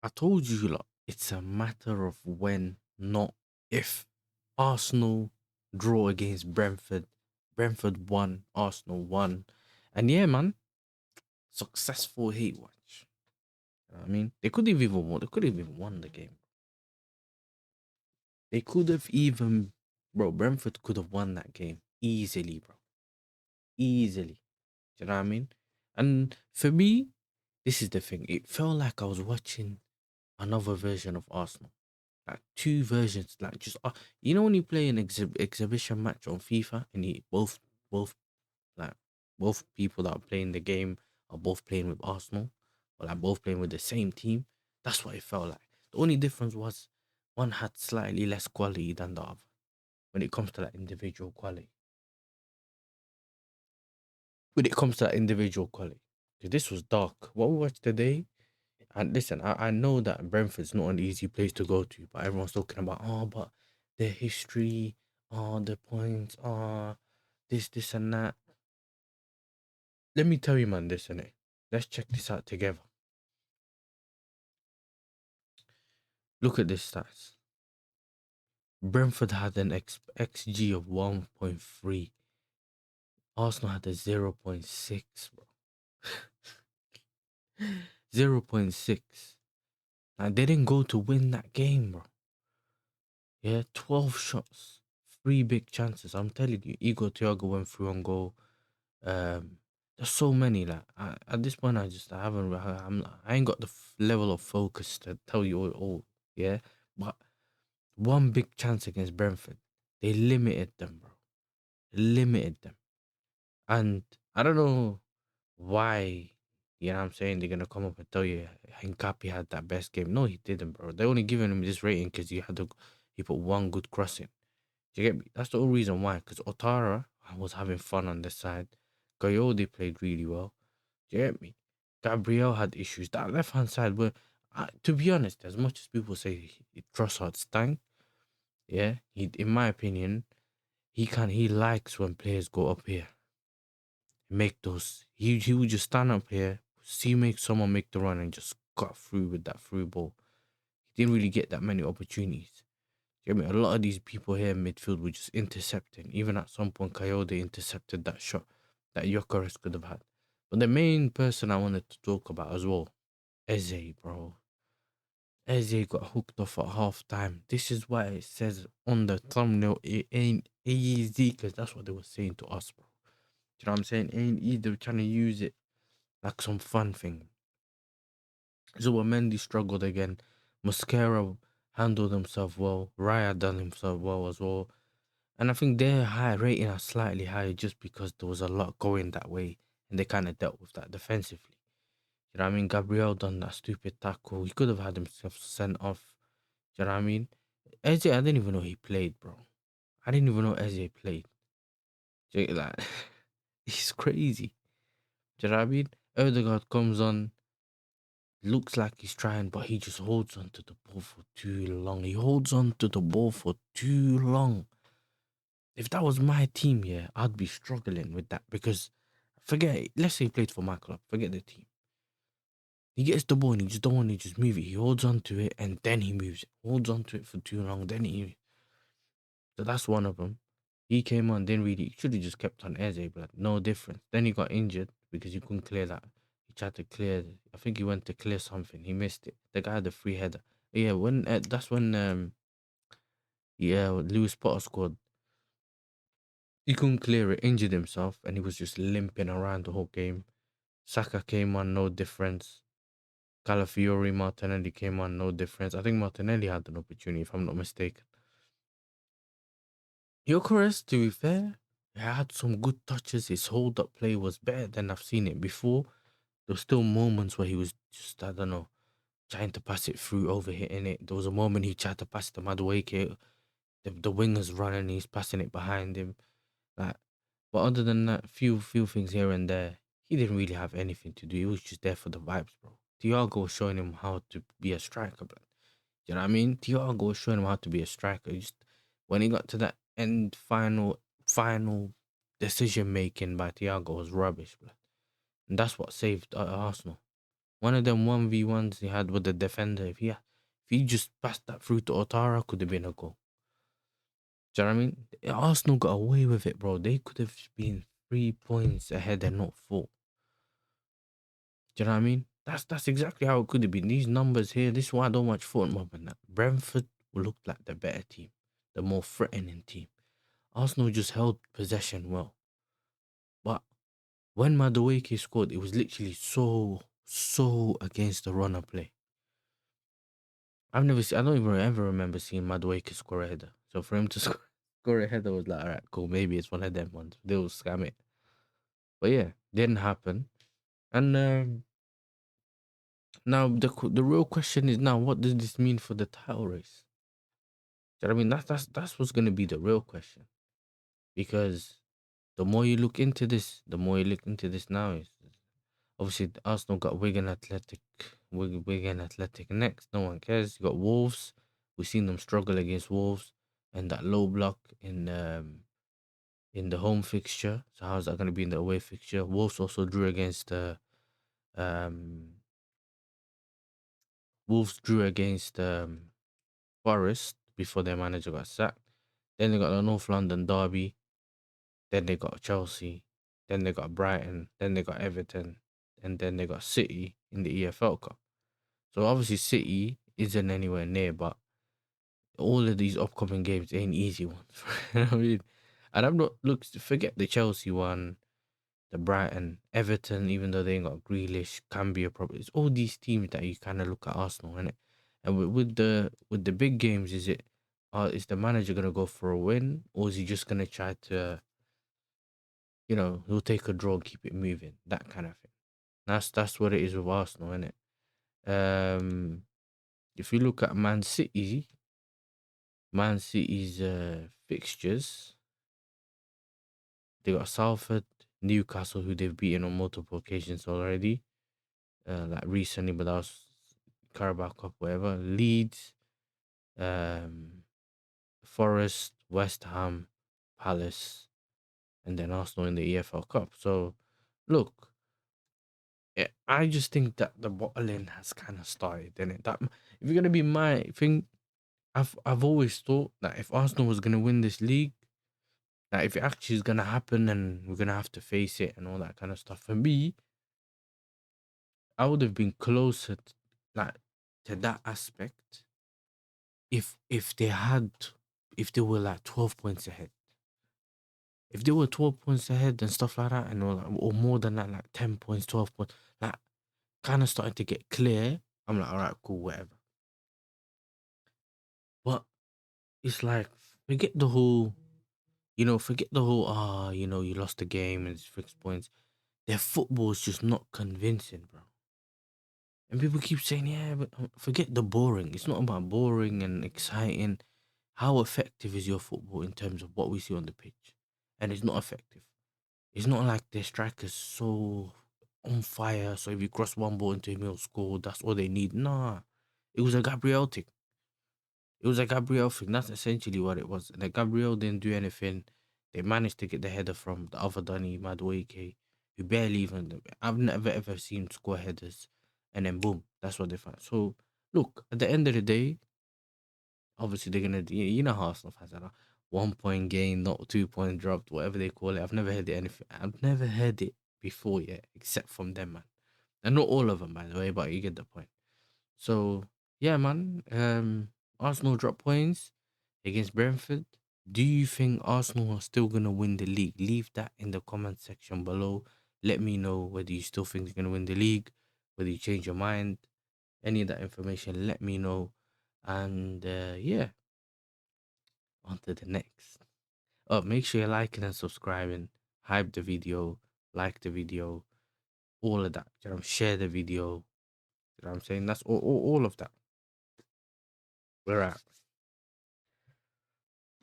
I told you, lot, it's a matter of when, not if. Arsenal draw against Brentford. Brentford won. Arsenal won. And yeah, man, successful hate watch. You know what I mean? They could have even won. They could have even won the game. They could have even, bro. Brentford could have won that game easily, bro. Easily. Do you know what I mean? And for me, this is the thing. It felt like I was watching another version of Arsenal. Like two versions, like just you know when you play an exhibition match on FIFA and you both like both people that are playing the game are both playing with Arsenal or like both playing with the same team. That's what it felt like. The only difference was one had slightly less quality than the other when it comes to that individual quality. When it comes to that individual quality, 'cause this was dark. What we watched today. And listen, I know that Brentford's not an easy place to go to, but everyone's talking about, oh, but their history, oh, the points, oh, this, and that. Let me tell you, man, this and it. Let's check this out together. Look at this stats. Brentford had an XG of 1.3. Arsenal had a 0.6, bro. 0.6. Like, they didn't go to win that game, bro. Yeah, 12 shots, 3 big chances. I'm telling you, Igor Thiago went through on goal. Um, there's so many. Like at this point, I haven't. I ain't got the level of focus to tell you all. Yeah, but one big chance against Brentford, they limited them, bro. Limited them, and I don't know why. You know what I'm saying? They're gonna come up and tell you Hincapi had that best game. No, he didn't, bro. They're only giving him this rating because he put one good crossing. Do you get me? That's the whole reason why. Because Otara was having fun on the side. Coyote played really well. Do you get me? Gabriel had issues. That left hand side, where, to be honest, as much as people say Trossard stank, yeah, in my opinion, he likes when players go up here, make those. He would just stand up here, make someone make the run and just cut through with that through ball. He didn't really get that many opportunities. Do you get me? A lot of these people here in midfield were just intercepting. Even at some point, Coyote intercepted that shot that Gyökeres could have had. But the main person I wanted to talk about as well, Eze, bro. Eze got hooked off at half time. This is why it says on the thumbnail it ain't easy, because that's what they were saying to us, bro. Do you know what I'm saying? Ain't easy. They were trying to use it like some fun thing. So when Mendy struggled again, Mosquera handled himself well. Raya done himself well as well. And I think their high rating are slightly higher just because there was a lot going that way and they kind of dealt with that defensively. You know what I mean? Gabriel done that stupid tackle. He could have had himself sent off. You know what I mean? Eze, I didn't even know he played, bro. I didn't even know Eze played. Like, he's crazy. Do you know what I mean? Erdegaard comes on, looks like he's trying, but he just holds on to the ball for too long. He holds on to the ball for too long. If that was my team, yeah, I'd be struggling with that because forget it. Let's say he played for my club, forget the team. He gets the ball and he just don't want to just move it. He holds on to it and then he moves it. Holds on to it for too long, then he. So that's one of them. He came on, didn't really, should have just kept on Eze, but no difference. Then he got injured because he couldn't clear that. He tried to clear, I think he went to clear something. He missed it. The guy had the free header. Yeah, that's when Lewis Potter scored. He couldn't clear it, injured himself, and he was just limping around the whole game. Saka came on, no difference. Calafiori, Martinelli came on, no difference. I think Martinelli had an opportunity, if I'm not mistaken. Gyökeres, to be fair, he had some good touches. His hold-up play was better than I've seen it before. There were still moments where he was just, I don't know, trying to pass it through, overhitting it. There was a moment he tried to pass it to Madueke. The winger's running, he's passing it behind him. Like, but other than that, few things here and there, he didn't really have anything to do. He was just there for the vibes, bro. Thiago was showing him how to be a striker, bro. You know what I mean? Thiago was showing him how to be a striker. Just when he got to that end final decision making by Thiago was rubbish, bro. And that's what saved Arsenal. One of them 1v1s he had with the defender. If he just passed that through to Otara, could have been a goal. Do you know what I mean? Arsenal got away with it, bro. They could have been 3 points ahead and not four. Do you know what I mean? That's exactly how it could have been. These numbers here, this is why I don't watch football, but that Brentford looked like the better team, the more threatening team. Arsenal just held possession well. But when Madueke scored, it was literally so against the runner play. I don't even ever remember seeing Madueke score a header. So for him to score a header was like, all right, cool. Maybe it's one of them ones. They'll scam it. But yeah, didn't happen. And now the real question is now, what does this mean for the title race? Do you know what I mean? That's what's gonna be the real question. Because the more you look into this, now is obviously Arsenal got Wigan Athletic next. No one cares. You got Wolves. We've seen them struggle against Wolves and that low block in the home fixture. So how's that gonna be in the away fixture? Wolves also drew against um Forest before their manager got sacked. Then they got the North London derby. Then they got Chelsea. Then they got Brighton. Then they got Everton. And then they got City in the EFL Cup. So obviously City isn't anywhere near, but all of these upcoming games ain't easy ones. You know what I mean? And I'm not forget the Chelsea one, the Brighton, Everton, even though they ain't got Grealish, can be a problem. It's all these teams that you kind of look at Arsenal, innit? And with the big games, is the manager gonna go for a win, or is he just gonna try to, he'll take a draw and keep it moving, that kind of thing. That's what it is with Arsenal, innit? Um, if you look at Man City's fixtures, they got Salford, Newcastle, who they've beaten on multiple occasions already, like recently, but that was Carabao Cup, whatever. Leeds, um, Forest, West Ham, Palace, and then Arsenal in the EFL Cup. So, look, I just think that the bottling has kind of started, and if you're gonna be my thing, I've always thought that if Arsenal was gonna win this league, that if it actually is gonna happen and we're gonna have to face it and all that kind of stuff, for me, I would have been closer like to that aspect if they were like 12 points ahead. If they were 12 points ahead and stuff like that, and or more than that, like 10 points, 12 points, like kind of starting to get clear, I'm like, all right, cool, whatever. But it's like, forget the whole, you lost the game and it's 6 points. Their football is just not convincing, bro. And people keep saying, yeah, but forget the boring. It's not about boring and exciting. How effective is your football in terms of what we see on the pitch? And it's not effective. It's not like their strikers so on fire. So if you cross one ball into him, he'll score. That's all they need. Nah, it was a Gabriel thing. It was a Gabriel thing. That's essentially what it was. And Gabriel didn't do anything. They managed to get the header from the other Danny Madueke, who barely even. I've never ever seen him score headers, and then boom, that's what they found. So look, at the end of the day, obviously they're gonna. You know how Arsenal fans are. 1 point gain, not 2 point dropped, whatever they call it. I've never heard it anything. I've never heard it before yet, except from them, man. And not all of them, by the way, but you get the point. So yeah, man. Arsenal drop points against Brentford. Do you think Arsenal are still gonna win the league? Leave that in the comment section below. Let me know whether you still think they're gonna win the league, whether you change your mind. Any of that information, let me know. And yeah, on to the next. Oh, make sure you're liking and subscribing. Hype the video, like the video, all of that. Share the video. You know what I'm saying? That's all of that. We're out.